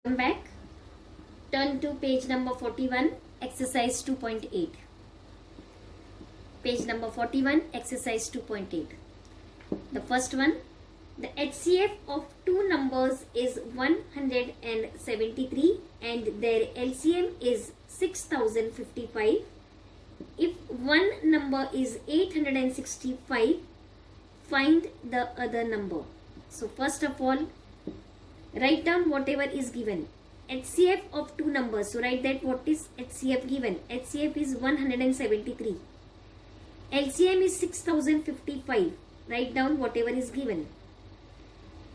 Come back. Turn to page number 41, exercise 2.8. Page number 41, exercise 2.8. The first one, the HCF of two numbers is 173 and their LCM is 6055. If one number is 865, find the other number. So first of all, write down whatever is given. HCF of two numbers. So write that what is HCF given. HCF is 173. LCM is 6055. Write down whatever is given.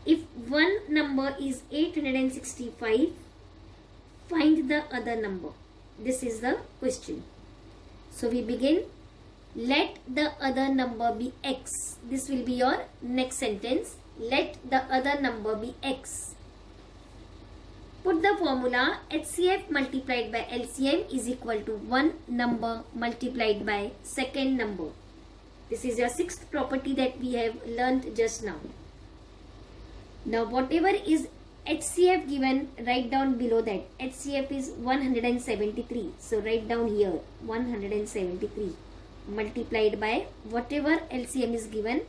If one number is 865, find the other number. This is the question. So we begin. Let the other number be X. This will be your next sentence. Let the other number be X. Put the formula HCF multiplied by LCM is equal to one number multiplied by second number. This is your sixth property that we have learnt just now. Now whatever is HCF given, write down below that. HCF is 173. So write down here 173 multiplied by whatever LCM is given.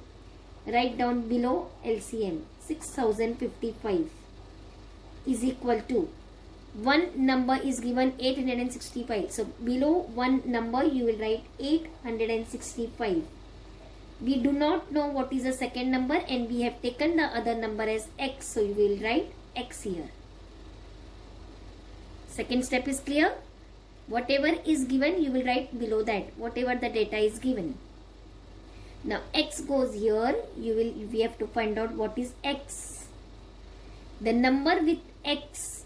Write down below LCM 6055 is equal to one number is given 865. So below one number you will write 865. We do not know what is the second number and we have taken the other number as X. So you will write X here. Second step is clear. Whatever is given you will write below that. Whatever the data is given. Now X goes here. We have to find out what is X. The number with X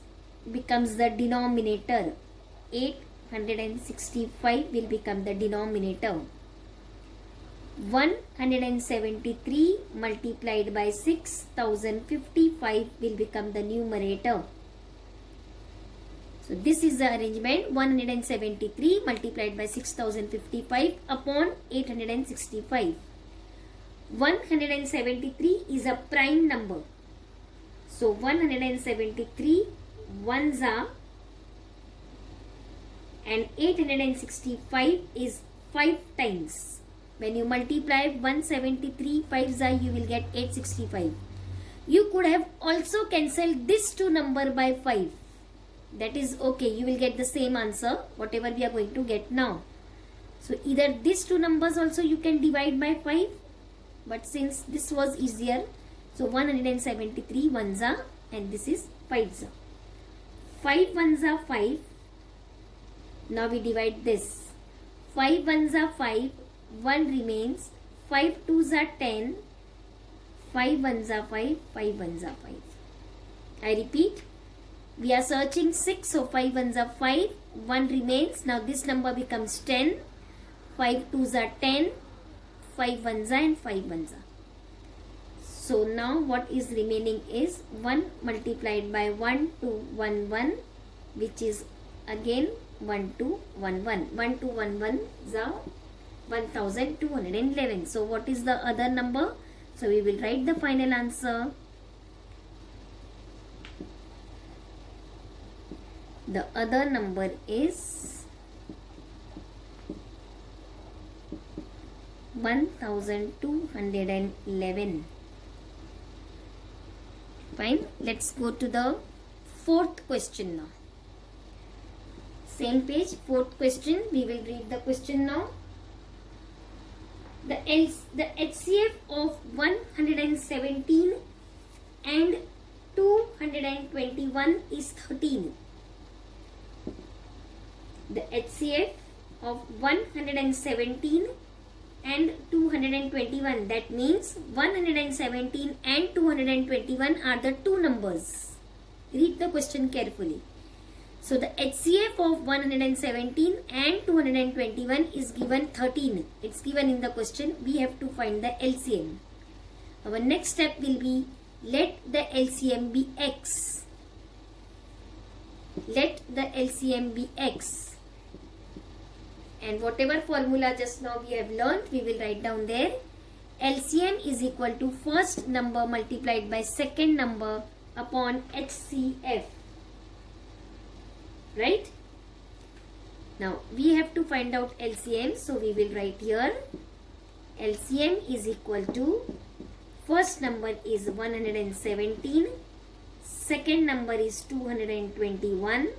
becomes the denominator. 865 will become the denominator. 173 multiplied by 6055 will become the numerator. So this is the arrangement. 173 multiplied by 6055 upon 865. 173 is a prime number. So 173 ones are and 865 is 5 times. When you multiply 173 5s are, you will get 865. You could have also cancelled this two number by 5. That is okay. You will get the same answer whatever we are going to get now. So either these two numbers also you can divide by 5. But since this was easier, so 173 ones are and this is 5s are. 5 ones are 5. Now we divide this. 5 ones are 5. 1 remains. 5 twos are 10. 5 ones are 5. 5 ones are 5. I repeat. We are searching 6. So 5 ones are 5. 1 remains. Now this number becomes 10. 5 twos are 10. 5 ones are and 5 ones are. So now what is remaining is 1 multiplied by 1 to 1 1, which is again 1 to 1 1. 1 to 1 1 is 1211. So what is the other number? So we will write the final answer. The other number is 1211. Fine. Let's go to the fourth question now. Same page, fourth question. We will read the question now. The HCF of 117 and 221 is 13. The HCF of 117 and 221, that means 117 and 221 are the two numbers. Read the question carefully. So the HCF of 117 and 221 is given 13. It's given in the question. We have to find the LCM. Our next step will be let the LCM be X. Let the LCM be X. And whatever formula just now we have learnt, we will write down there. LCM is equal to first number multiplied by second number upon HCF. right? Now we have to find out LCM, so we will write here LCM is equal to, first number is 117, second number is 221,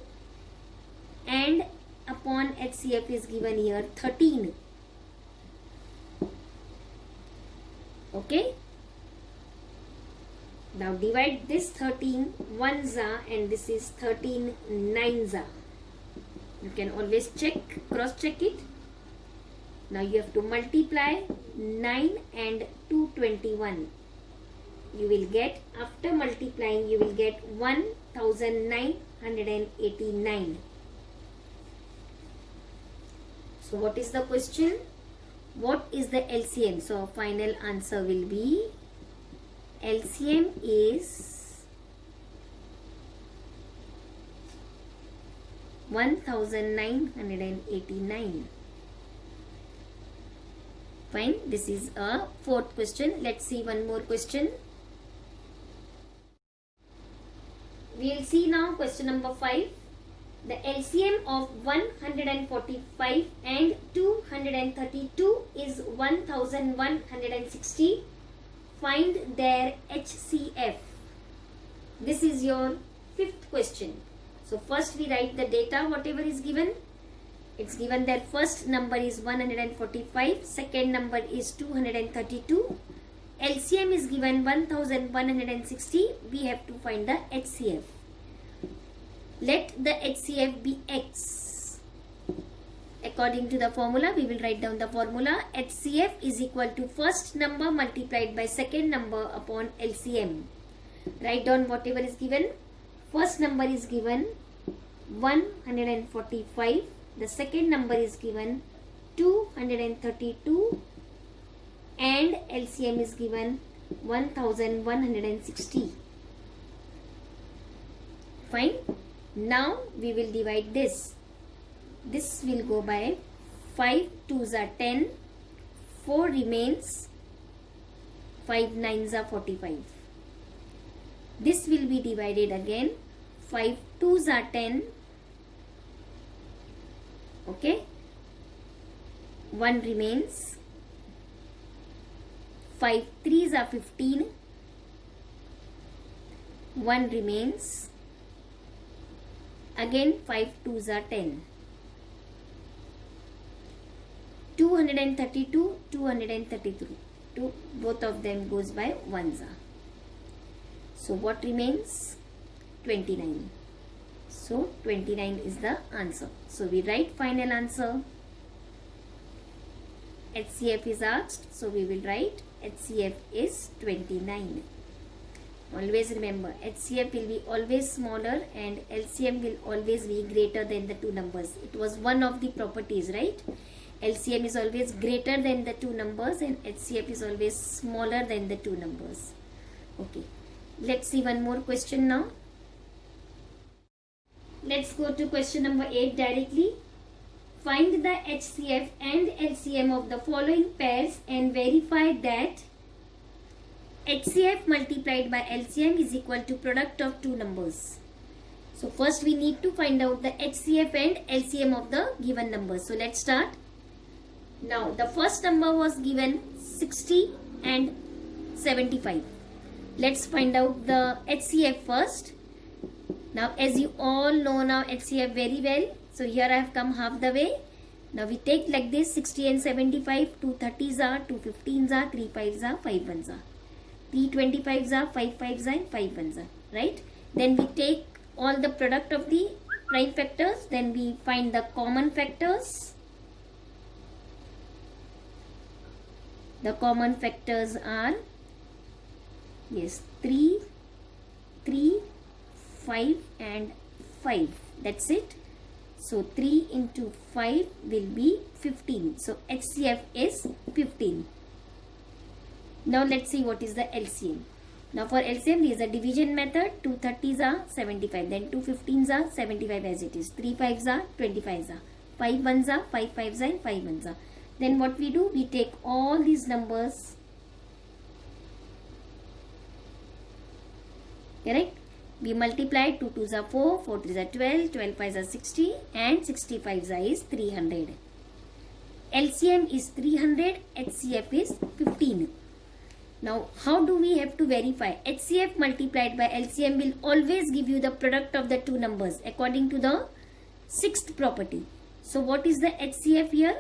and upon HCF is given here 13. Okay. Now divide this 13 ones are, and this is 13 nines are. You can always check, cross check it. Now you have to multiply 9 and 221. You will get, after multiplying, you will get 1989. So what is the question? What is the LCM? So our final answer will be LCM is 1989. Fine. This is a fourth question. Let's see one more question. We will see now question number 5. The LCM of 145 and 232 is 1160. Find their HCF. This is your fifth question. So first we write the data, whatever is given. It's given their first number is 145, second number is 232. LCM is given 1160. We have to find the HCF. Let the HCF be X. According to the formula, we will write down the formula. HCF is equal to first number multiplied by second number upon LCM. Write down whatever is given. First number is given 145. The second number is given 232. And LCM is given 1160. Fine. Now we will divide this. This will go by 5 2s are 10, 4 remains, 5 9s are 45. This will be divided again. 5 2s are 10. Okay. 1 remains. 5 3s are 15. 1 remains. Again 5 2s are 10. 232, 233. Both of them goes by 1s are. So what remains? 29. So 29 is the answer. So we write final answer. HCF is asked. So we will write HCF is 29. Always remember, HCF will be always smaller and LCM will always be greater than the two numbers. It was one of the properties, right? LCM is always greater than the two numbers and HCF is always smaller than the two numbers. Okay. Let's see one more question now. Let's go to question number 8 directly. Find the HCF and LCM of the following pairs and verify that HCF multiplied by LCM is equal to product of two numbers. So first we need to find out the HCF and LCM of the given numbers. So let's start. Now the first number was given 60 and 75. Let's find out the HCF first. Now as you all know now HCF very well. So here I have come half the way. Now we take like this 60 and 75. 2 30s are, 2 15s are, 3 5s are, 5 1s are. 3 25s are, 5 5s are and 5 1s are. Right? Then we take all the product of the prime factors. Then we find the common factors. The common factors are, yes, 3, 3, 5 and 5. That's it. So 3 into 5 will be 15. So HCF is 15. Now let's see what is the LCM. Now for LCM, there is a division method. 2 30s are 75. Then 2 15s are 75 as it is. 3 5s are 25s are. 5 1s are 5 5s and 5 1s are. Then what we do? We take all these numbers. Correct? We multiply 2 2s are 4, 4 3s are 12, 12 5s are 60 and 65s is 300. LCM is 300, HCF is 15. Now how do we have to verify? HCF multiplied by LCM will always give you the product of the two numbers according to the sixth property. So what is the HCF here?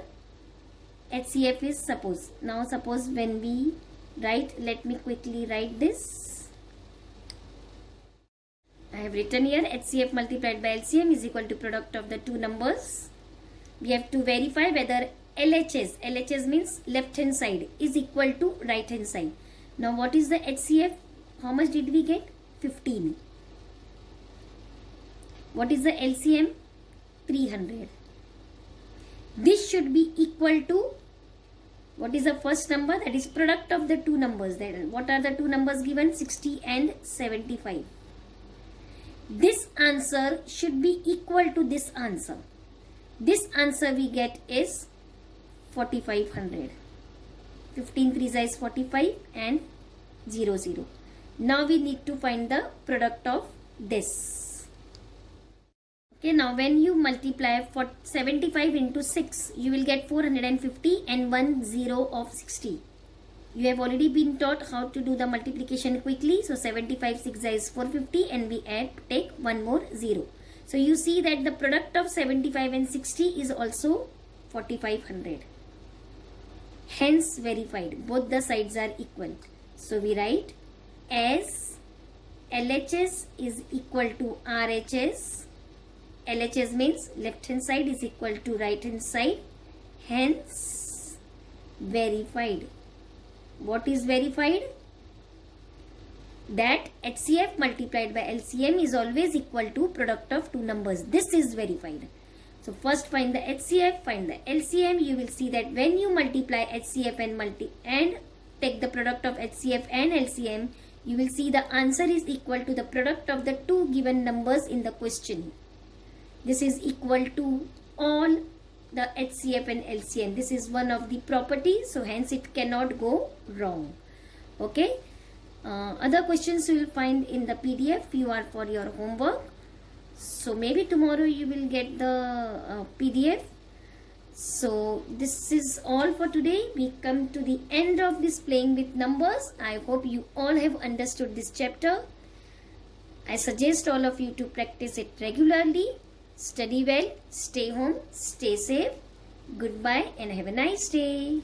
HCF is suppose. Now suppose when we write, let me quickly write this. I have written here HCF multiplied by LCM is equal to product of the two numbers. We have to verify whether LHS means left hand side is equal to right hand side. Now what is the HCF? How much did we get? 15. What is the LCM? 300. This should be equal to, what is the first number? That is product of the two numbers. What are the two numbers given? 60 and 75. This answer should be equal to this answer. This answer we get is 4500. 15 3s is 45 and 0 0. Now we need to find the product of this. Okay, now when you multiply for 75 into 6, you will get 450 and 1 0 of 60. You have already been taught how to do the multiplication quickly. So 75 6 is 450 and we take one more 0. So you see that the product of 75 and 60 is also 4500. Hence verified. Both the sides are equal. So we write as LHS is equal to RHS. LHS means left hand side is equal to right hand side. Hence verified. What is verified? That HCF multiplied by LCM is always equal to product of two numbers. This is verified. So first find the HCF, find the LCM. You will see that when you multiply HCF and take the product of HCF and LCM, you will see the answer is equal to the product of the two given numbers in the question. This is equal to all the HCF and LCM. This is one of the properties, so hence it cannot go wrong. Okay. Other questions you will find in the PDF. You are for your homework. So maybe tomorrow you will get the PDF. So this is all for today. We come to the end of this playing with numbers. I hope you all have understood this chapter. I suggest all of you to practice it regularly. Study well, stay home, stay safe. Goodbye and have a nice day.